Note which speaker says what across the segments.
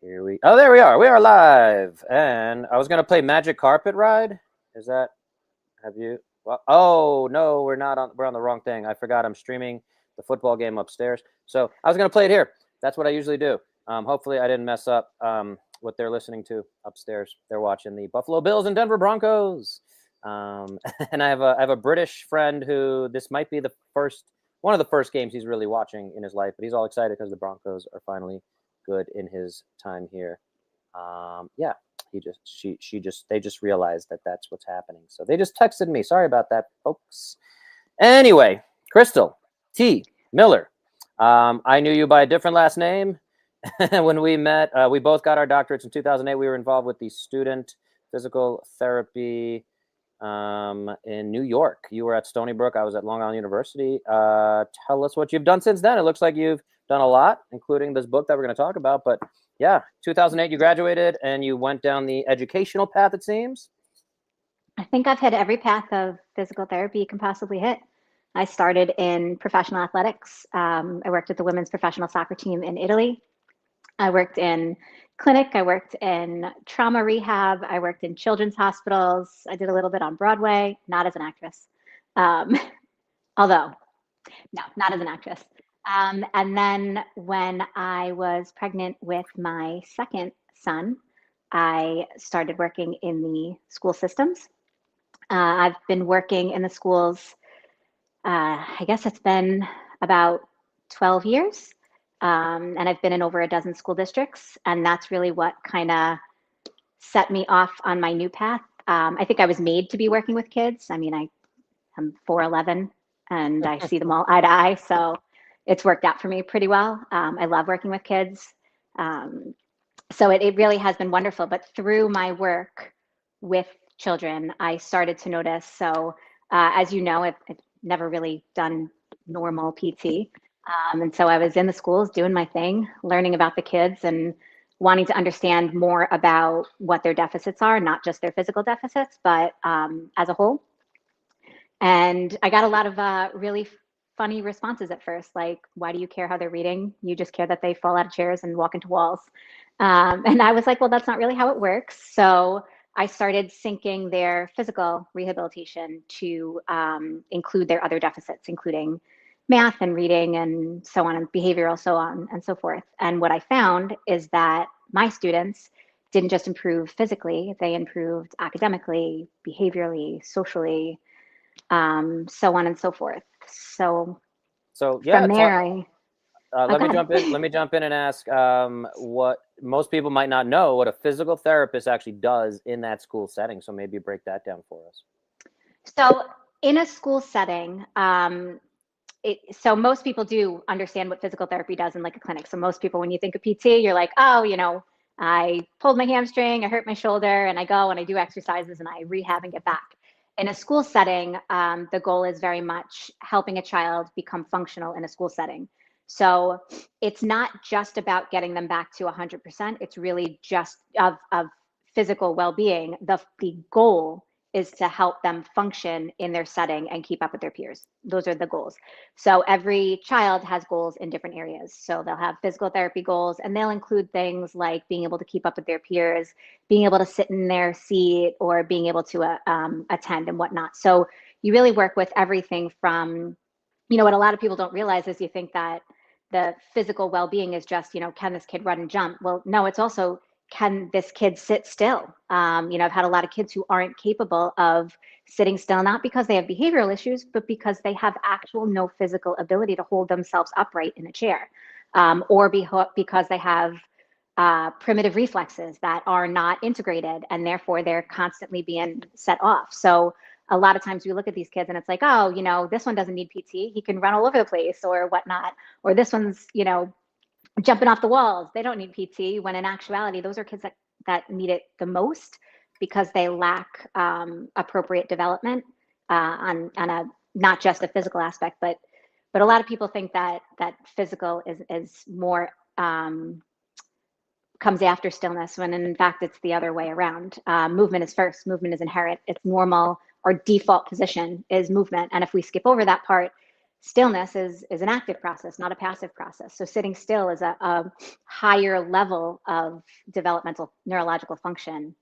Speaker 1: There we are. We are live. And I was gonna play Magic Carpet Ride. Have you? Well, oh no, we're not on. We're on the wrong thing. I forgot. I'm streaming the football game upstairs. So I was gonna play it here. That's what I usually do. Hopefully, I didn't mess up what they're listening to upstairs. They're watching the Buffalo Bills and Denver Broncos. And I have a British friend who this might be one of the first games he's really watching in his life. But he's all excited because the Broncos are finally good in his time here. Yeah, they just realized that that's what's happening. So they just texted me. Sorry about that, folks. Anyway, Crystal T. Miller. I knew you by a different last name. When we met, we both got our doctorates in 2008. We were involved with the student physical therapy in New York. You were at Stony Brook. I was at Long Island University. Tell us what you've done since then. It looks like you've done a lot, including this book that we're going to talk about. But yeah, 2008, you graduated and you went down the educational path, it seems.
Speaker 2: I think I've hit every path of physical therapy you can possibly hit. I started in professional athletics. I worked with the women's professional soccer team in Italy. I worked in clinic. I worked in trauma rehab. I worked in children's hospitals. I did a little bit on Broadway, not as an actress. Although, no, not as an actress. And then when I was pregnant with my second son, I started working in the school systems. I've been working in the schools, I guess it's been about 12 years. And I've been in over a dozen school districts. And that's really what kind of set me off on my new path. I think I was made to be working with kids. I mean, I'm 4'11", and I see them all eye to eye. So it's worked out for me pretty well. I love working with kids. So it really has been wonderful. But through my work with children, I started to notice. So as you know, I've never really done normal PT. And so I was in the schools doing my thing, learning about the kids and wanting to understand more about what their deficits are, not just their physical deficits, but as a whole. And I got a lot of really funny responses at first, like, why do you care how they're reading? You just care that they fall out of chairs and walk into walls. And I was like, well, that's not really how it works. So I started syncing their physical rehabilitation to include their other deficits, including math and reading and so on, and behavioral, so on and so forth. And what I found is that my students didn't just improve physically, they improved academically, behaviorally, socially, so on and so forth. So
Speaker 1: Yeah,
Speaker 2: from there,
Speaker 1: let me jump in and ask what most people might not know what a physical therapist actually does in that school setting. So maybe break that down for us.
Speaker 2: So in a school setting, so most people do understand what physical therapy does in like a clinic. So most people, when you think of PT, you're like, oh, I pulled my hamstring, I hurt my shoulder, and I go and I do exercises and I rehab and get back. In a school setting, the goal is very much helping a child become functional in a school setting. So it's not just about getting them back to 100%. It's really just of physical well-being. The goal is to help them function in their setting and keep up with their peers. Those are the goals. So every child has goals in different areas. So they'll have physical therapy goals, and they'll include things like being able to keep up with their peers, being able to sit in their seat, or being able to attend and whatnot. So you really work with everything from, what a lot of people don't realize is you think that the physical well-being is just, can this kid run and jump? Well, no, it's also, can this kid sit still? I've had a lot of kids who aren't capable of sitting still, not because they have behavioral issues, but because they have no physical ability to hold themselves upright in a chair, or because they have primitive reflexes that are not integrated, and therefore they're constantly being set off. So a lot of times we look at these kids and it's like, oh, this one doesn't need PT. He can run all over the place or whatnot. Or this one's, jumping off the walls. They don't need PT, when in actuality, those are kids that need it the most because they lack appropriate development on a not just a physical aspect, but a lot of people think that physical is more comes after stillness, when in fact it's the other way around. Movement is first. Movement is inherent. It's normal. Our default position is movement, and if we skip over that part, stillness is an active process, not a passive process. So sitting still is a higher level of developmental neurological function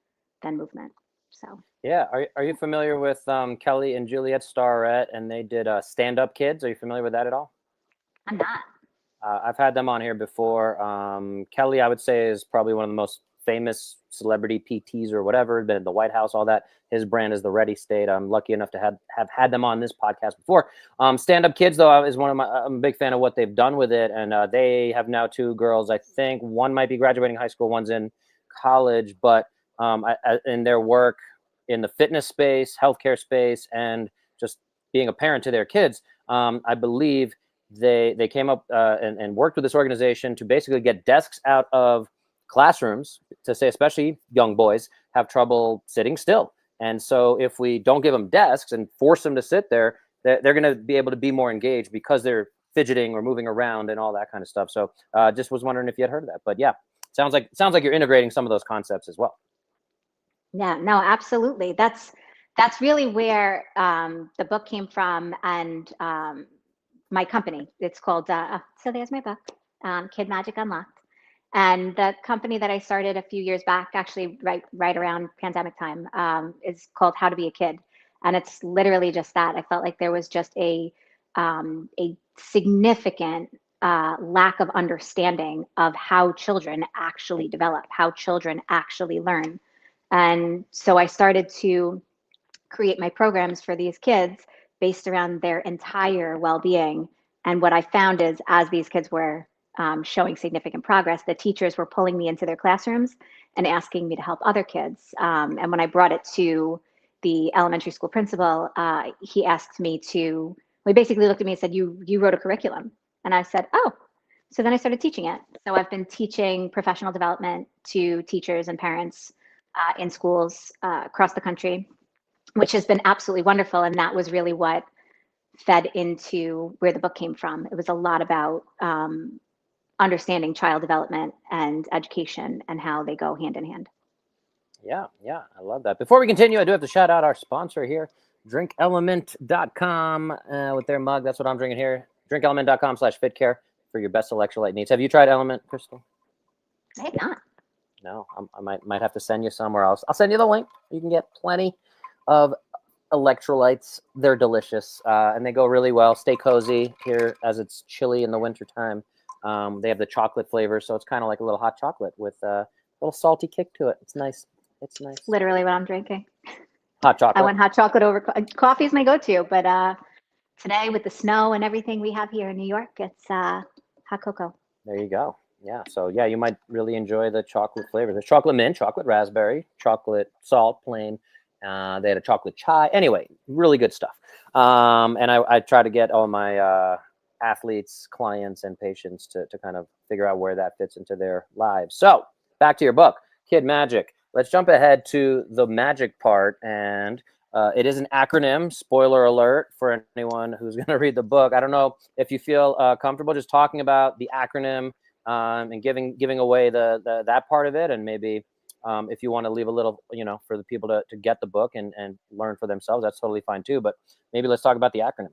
Speaker 2: than movement. So
Speaker 1: Yeah. Are you familiar with Kelly and Juliet Starrett? And they did Stand Up Kids. Are you familiar with that at all?
Speaker 2: I'm not.
Speaker 1: I've had them on here before. Kelly, I would say, is probably one of the most famous celebrity PTs or whatever, been in the White House, all that. His brand is the Ready State. I'm lucky enough to have had them on this podcast before. Stand Up Kids, though, is one of my, I'm a big fan of what they've done with it. And they have now two girls. I think one might be graduating high school, one's in college, but in their work in the fitness space, healthcare space, and just being a parent to their kids, I believe they came up and worked with this organization to basically get desks out of classrooms, to say especially young boys have trouble sitting still. And so if we don't give them desks and force them to sit there, they're going to be able to be more engaged because they're fidgeting or moving around and all that kind of stuff. So just was wondering if you had heard of that. But yeah, sounds like you're integrating some of those concepts as well.
Speaker 2: Yeah, no, absolutely. That's really where the book came from, and my company. It's called so there's my book, Kid Magic Unlocked. And the company that I started a few years back, actually right around pandemic time, is called How to Be a Kid, and it's literally just that. I felt like there was just a significant lack of understanding of how children actually develop, how children actually learn, and so I started to create my programs for these kids based around their entire well-being. And what I found is, as these kids were showing significant progress, the teachers were pulling me into their classrooms and asking me to help other kids. And when I brought it to the elementary school principal, he asked me to, well, he basically looked at me and said, you wrote a curriculum. And I said, oh. So then I started teaching it. So I've been teaching professional development to teachers and parents in schools across the country, which has been absolutely wonderful. And that was really what fed into where the book came from. It was a lot about understanding child development and education and how they go hand in hand.
Speaker 1: Yeah, I love that. Before we continue, I do have to shout out our sponsor here, drinkelement.com with their mug. That's what I'm drinking here. Drinkelement.com/fitcare for your best electrolyte needs. Have you tried Element, Crystal?
Speaker 2: I have not.
Speaker 1: No, I might have to send you somewhere else. I'll send you the link. You can get plenty of electrolytes. They're delicious, and they go really well. Stay cozy here as it's chilly in the wintertime. They have the chocolate flavor, so it's kind of like a little hot chocolate with a little salty kick to it. It's nice. It's nice.
Speaker 2: Literally what I'm drinking.
Speaker 1: Hot chocolate.
Speaker 2: I want hot chocolate over coffee is my go-to, but today with the snow and everything we have here in New York, it's hot cocoa.
Speaker 1: There you go. Yeah. So yeah, you might really enjoy the chocolate flavors. There's chocolate mint, chocolate raspberry, chocolate salt, plain. They had a chocolate chai. Anyway, really good stuff. And I try to get all my athletes, clients, and patients to kind of figure out where that fits into their lives. So back to your book, Kid Magic. Let's jump ahead to the magic part. And it is an acronym, spoiler alert for anyone who's going to read the book. I don't know if you feel comfortable just talking about the acronym and giving away that part of it, and maybe if you want to leave a little, for the people to get the book and learn for themselves, that's totally fine too. But maybe let's talk about the acronym.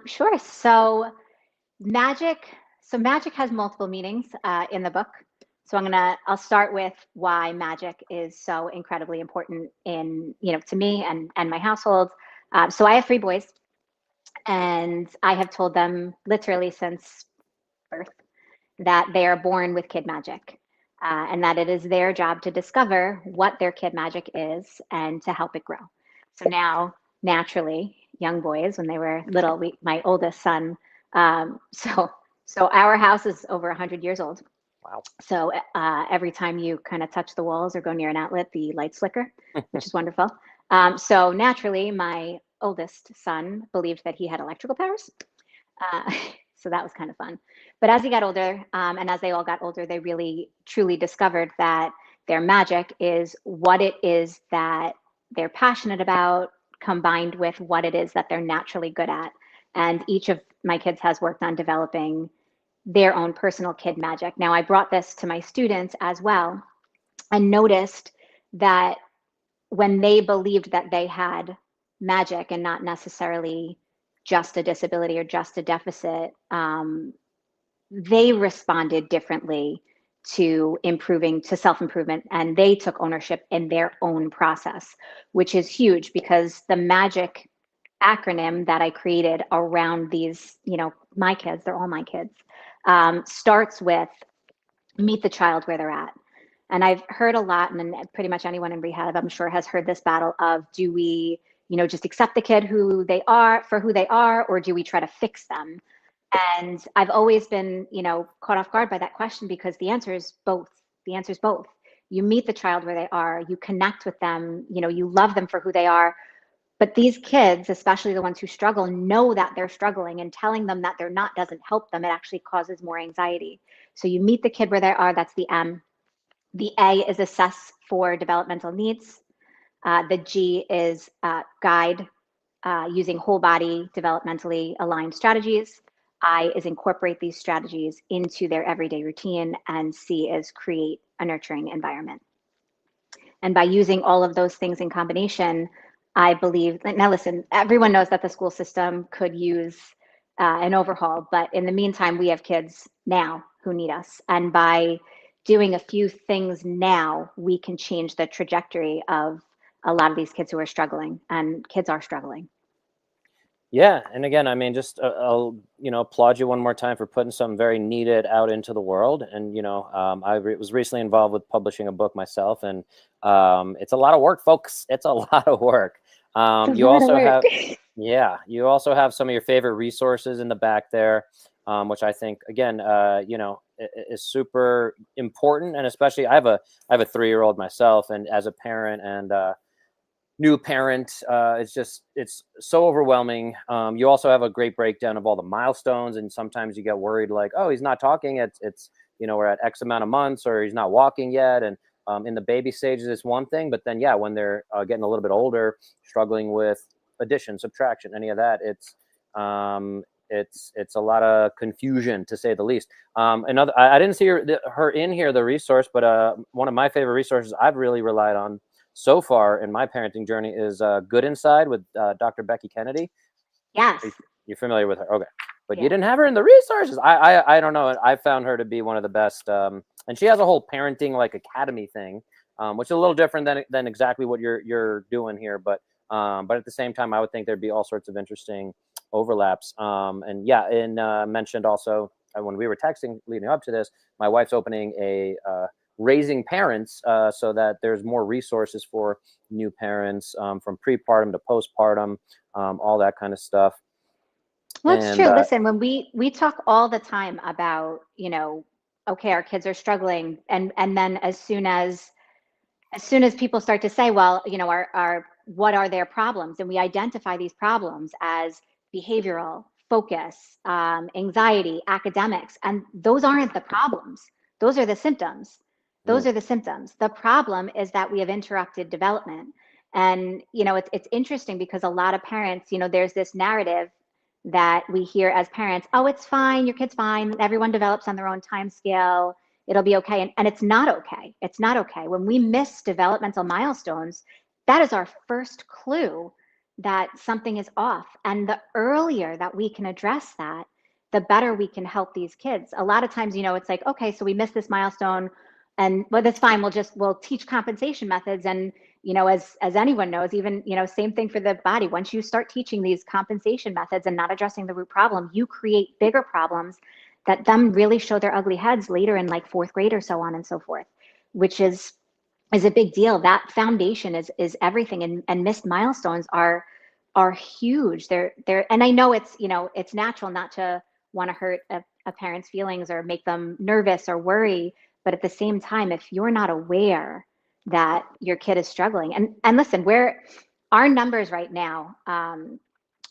Speaker 2: Sure. So magic has multiple meanings in the book. So I'll start with why magic is so incredibly important to me and my household. So I have 3 boys, and I have told them literally since birth that they are born with kid magic, and that it is their job to discover what their kid magic is and to help it grow. So now, naturally, young boys, when they were little, my oldest son, so our house is over 100 years old.
Speaker 1: Wow.
Speaker 2: So every time you kind of touch the walls or go near an outlet, the lights flicker, which is wonderful. So naturally, my oldest son believed that he had electrical powers. So that was kind of fun. But as he got older, and as they all got older, they really truly discovered that their magic is what it is that they're passionate about, combined with what it is that they're naturally good at. And each of my kids has worked on developing their own personal kid magic. Now, I brought this to my students as well and noticed that when they believed that they had magic and not necessarily just a disability or just a deficit, they responded differently to improving, to self-improvement, and they took ownership in their own process, which is huge because the magic acronym that I created around these, my kids, they're all my kids, starts with meet the child where they're at. And I've heard a lot, and pretty much anyone in rehab, I'm sure, has heard this battle of, do we, just accept the kid who they are for who they are, or do we try to fix them? And I've always been, caught off guard by that question, because the answer is both. The answer is both. You meet the child where they are, you connect with them, you love them for who they are. But these kids, especially the ones who struggle, know that they're struggling, and telling them that they're not doesn't help them. It actually causes more anxiety. So you meet the kid where they are, that's the M. The A is assess for developmental needs. The G is guide using whole body developmentally aligned strategies. I is incorporate these strategies into their everyday routine, and C is create a nurturing environment. And by using all of those things in combination, I believe, now listen, everyone knows that the school system could use an overhaul, but in the meantime, we have kids now who need us. And by doing a few things now, we can change the trajectory of a lot of these kids who are struggling, and kids are struggling.
Speaker 1: Yeah, and again, I mean, just I'll applaud you one more time for putting something very needed out into the world. And I was recently involved with publishing a book myself, and it's a lot of work, folks. It's a lot of work. You also have, yeah, you also have some of your favorite resources in the back there, which I think, again, is super important. And especially, I have a 3-year-old myself, and as a parent and new parent, it's so overwhelming. You also have a great breakdown of all the milestones, and sometimes you get worried, like, oh, he's not talking, it's we're at X amount of months, or he's not walking yet. And in the baby stages, it's one thing, but then when they're getting a little bit older, struggling with addition, subtraction, any of that, it's a lot of confusion, to say the least. Another, I didn't see her in here, the resource, but one of my favorite resources I've really relied on so far in my parenting journey is Good Inside with Dr. Becky Kennedy.
Speaker 2: Yes.
Speaker 1: You're familiar with her? Okay. But you didn't have her in the resources. I don't know. I found her to be one of the best. And she has a whole parenting academy thing, which is a little different than exactly what you're doing here. But at the same time, I would think there'd be all sorts of interesting overlaps. Mentioned also when we were texting leading up to this, my wife's opening a Raising Parents, so that there's more resources for new parents, from prepartum to postpartum, all that kind of stuff.
Speaker 2: Well, it's true. Listen, when we talk all the time about, okay, our kids are struggling, and then as soon as people start to say, well, our what are their problems, and we identify these problems as behavioral, focus, anxiety, academics, and those aren't the problems. Those are the symptoms. Those are the symptoms. The problem is that we have interrupted development. And, it's interesting because a lot of parents, there's this narrative that we hear as parents, oh, it's fine, your kid's fine, everyone develops on their own time scale, it'll be okay. And it's not okay. It's not okay. When we miss developmental milestones, that is our first clue that something is off. And the earlier that we can address that, the better we can help these kids. A lot of times, it's like, okay, so we missed this milestone, and well, that's fine. We'll teach compensation methods. And, as anyone knows, even, same thing for the body. Once you start teaching these compensation methods and not addressing the root problem, you create bigger problems that then really show their ugly heads later in 4th grade or so on and so forth, which is a big deal. That foundation is everything. And missed milestones are huge. They're, and I know it's natural not to want to hurt a parent's feelings or make them nervous or worry. But at the same time, if you're not aware that your kid is struggling, and listen, our numbers right now,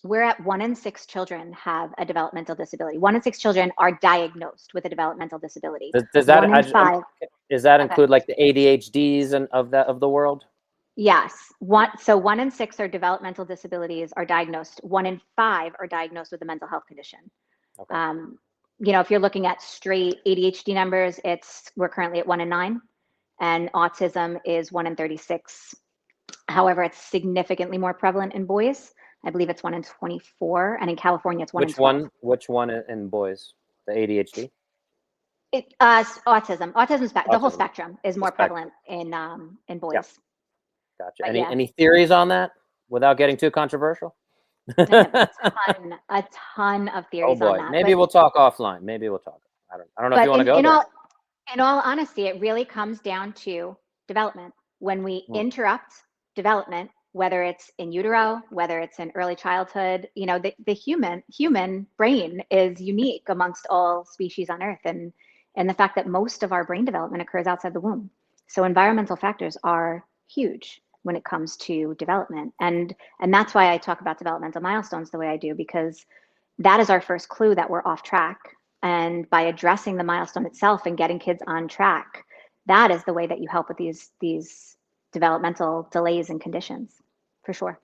Speaker 2: we're at 1 in 6 children have a developmental disability. 1 in 6 children are diagnosed with a developmental disability.
Speaker 1: Does that include the ADHDs and of the world?
Speaker 2: Yes. 1 in 6 are developmental disabilities are diagnosed. 1 in 5 are diagnosed with a mental health condition. Okay. If you're looking at straight ADHD numbers, we're currently at 1 in 9, and autism is 1 in 36. However, it's significantly more prevalent in boys. I believe it's 1 in 24, and in California it's 1 in 12.
Speaker 1: Which one in boys? The ADHD?
Speaker 2: Autism. The whole
Speaker 1: Autism.
Speaker 2: spectrum is
Speaker 1: The
Speaker 2: more
Speaker 1: spectrum.
Speaker 2: prevalent in
Speaker 1: Yeah,
Speaker 2: boys.
Speaker 1: gotcha.
Speaker 2: But yeah,
Speaker 1: Any theories on that without getting too controversial?
Speaker 2: I have a ton of
Speaker 1: Oh
Speaker 2: theories on
Speaker 1: boy,
Speaker 2: that.
Speaker 1: maybe we'll talk offline. Maybe we'll talk. I don't know if you
Speaker 2: But
Speaker 1: want to go there.
Speaker 2: in all honesty, it really comes down to development. When we
Speaker 1: Hmm.
Speaker 2: interrupt development, whether it's in utero, whether it's in early childhood, the human brain is unique amongst all species on Earth, and the fact that most of our brain development occurs outside the womb. So environmental factors are huge when it comes to development, and that's why I talk about developmental milestones the way I do, because that is our first clue that we're off track. And by addressing the milestone itself and getting kids on track, that is the way that you help with these developmental delays and conditions, for sure.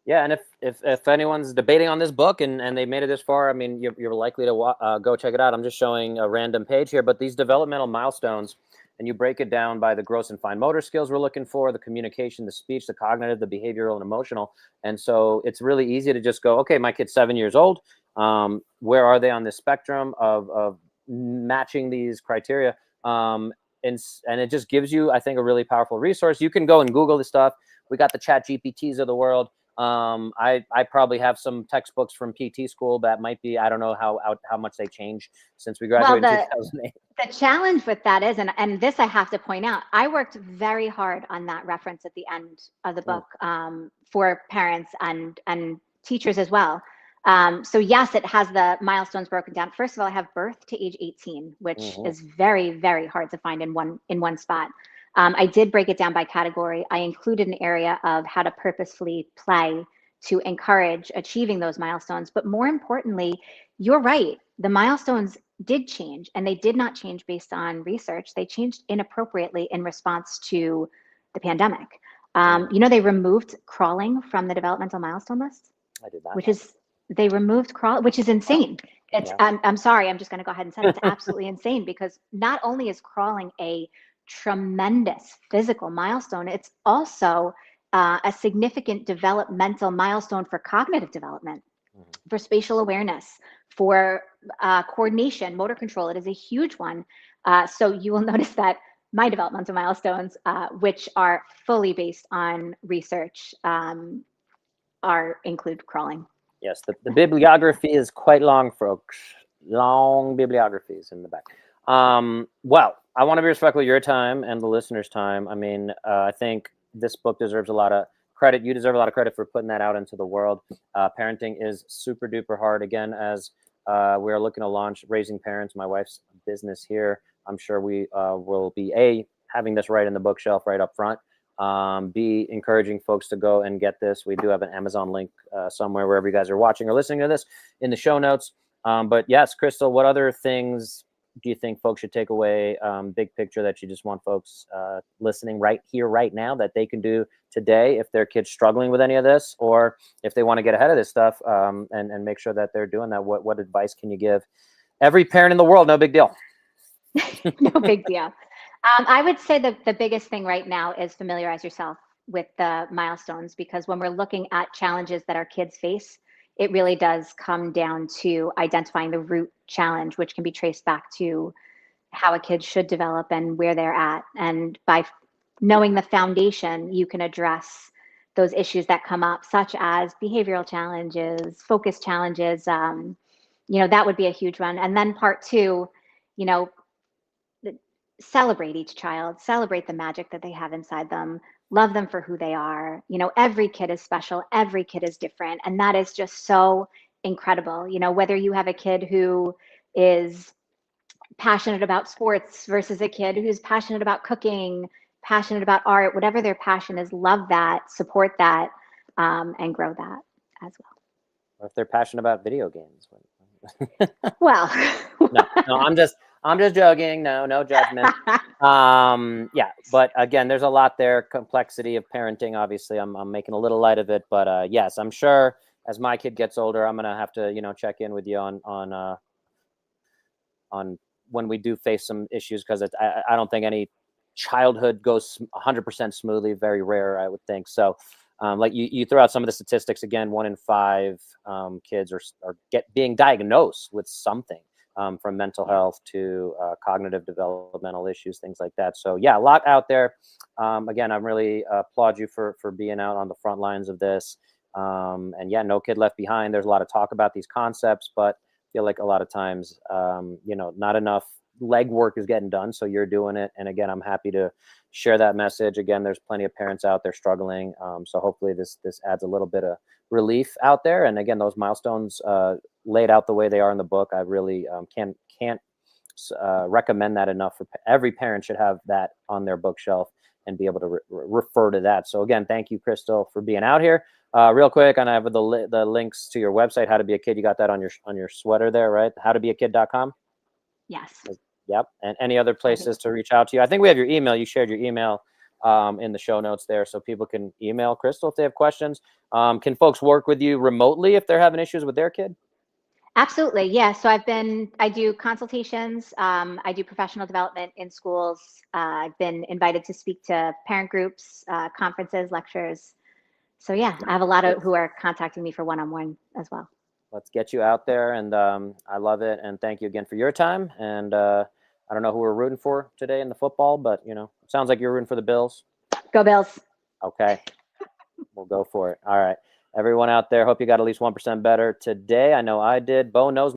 Speaker 1: Yeah, and if anyone's debating on this book and they made it this far, I mean, you're likely to go check it out. I'm just showing a random page here, but these developmental milestones, and you break it down by the gross and fine motor skills we're looking for, the communication, the speech, the cognitive, the behavioral, and emotional. And so it's really easy to just go, okay, my kid's 7 years old. Where are they on this spectrum of matching these criteria? And it just gives you, I think, a really powerful resource. You can go and Google this stuff. We got the Chat GPTs of the world. I probably have some textbooks from PT school that might be, I don't know how much they changed since we graduated in 2008.
Speaker 2: The challenge with that is, and this I have to point out, I worked very hard on that reference at the end of the book for parents and teachers as well. So yes, it has the milestones broken down. First of all, I have birth to age 18, which is very, very hard to find in one spot. I did break it down by category. I included an area of how to purposefully play to encourage achieving those milestones. But more importantly, you're right. The milestones did change, and they did not change based on research. They changed inappropriately in response to the pandemic. They removed crawling from the developmental milestone list,
Speaker 1: I did not.
Speaker 2: They removed crawl, which is insane. It's I'm sorry, I'm just going to go ahead and say it's absolutely insane, because not only is crawling a tremendous physical milestone, it's also a significant developmental milestone for cognitive development, for spatial awareness, for coordination, motor control. It is a huge one. So you will notice that my developmental milestones, which are fully based on research, include crawling.
Speaker 1: Yes, the bibliography is quite long, folks. Long bibliographies in the back. Well, I want to be respectful of your time and the listeners' time. I mean, I think this book deserves a lot of credit. You deserve a lot of credit for putting that out into the world. Parenting is super duper hard. Again, as we are looking to launch Raising Parents, my wife's business here, I'm sure we will be having this right in the bookshelf right up front. Be encouraging folks to go and get this. We do have an Amazon link somewhere wherever you guys are watching or listening to this in the show notes. But yes, Crystal, what other things do you think folks should take away, big picture, that you just want folks listening right here, right now, that they can do today if their kid's struggling with any of this, or if they want to get ahead of this stuff and make sure that they're doing that? What advice can you give every parent in the world? No big deal.
Speaker 2: No big deal. I would say the biggest thing right now is familiarize yourself with the milestones, because when we're looking at challenges that our kids face, it really does come down to identifying the root challenge, which can be traced back to how a kid should develop and where they're at. And by knowing the foundation, you can address those issues that come up, such as behavioral challenges, focus challenges. That would be a huge one. And then part two, you know, celebrate each child, celebrate the magic that they have inside them, love them for who they are. Every kid is special, every kid is different. And that is just so incredible. Whether you have a kid who is passionate about sports versus a kid who's passionate about cooking, passionate about art, whatever their passion is, love that, support that, and grow that as well.
Speaker 1: Or if they're passionate about video games.
Speaker 2: Well,
Speaker 1: no, I'm just joking. No judgment. Yeah, but again, there's a lot there. Complexity of parenting. Obviously, I'm making a little light of it, but yes, I'm sure as my kid gets older, I'm gonna have to check in with you on when we do face some issues, because I don't think any childhood goes 100% smoothly. Very rare, I would think. So like you throw out some of the statistics again. 1 in 5 kids are being diagnosed with something, from mental health to cognitive developmental issues, things like that. So yeah, a lot out there. Again, I really applaud you for being out on the front lines of this. And yeah, no kid left behind. There's a lot of talk about these concepts, but I feel like a lot of times, not enough legwork is getting done. So you're doing it. And again, I'm happy to share that message. Again, there's plenty of parents out there struggling. So hopefully this adds a little bit of relief out there. And again, those milestones laid out the way they are in the book, I really can't recommend that enough. For every parent should have that on their bookshelf and be able to refer to that. So again, thank you, Crystal, for being out here. Real quick, and I have the links to your website, How to Be a Kid. You got that on your sweater there, right? howtobeakid.com.
Speaker 2: Yes.
Speaker 1: Yep. And any other places to reach out to you? I think we have your email. You shared your email in the show notes there, so people can email Crystal if they have questions. Can folks work with you remotely if they're having issues with their kid?
Speaker 2: Absolutely. Yeah. So I do consultations. I do professional development in schools. I've been invited to speak to parent groups, conferences, lectures. So yeah, I have a lot of who are contacting me for one-on-one as well.
Speaker 1: Let's get you out there, and I love it. And thank you again for your time. And I don't know who we're rooting for today in the football, but it sounds like you're rooting for the Bills.
Speaker 2: Go Bills.
Speaker 1: Okay, we'll go for it. All right, everyone out there, hope you got at least 1% better today. I know I did. Bo knows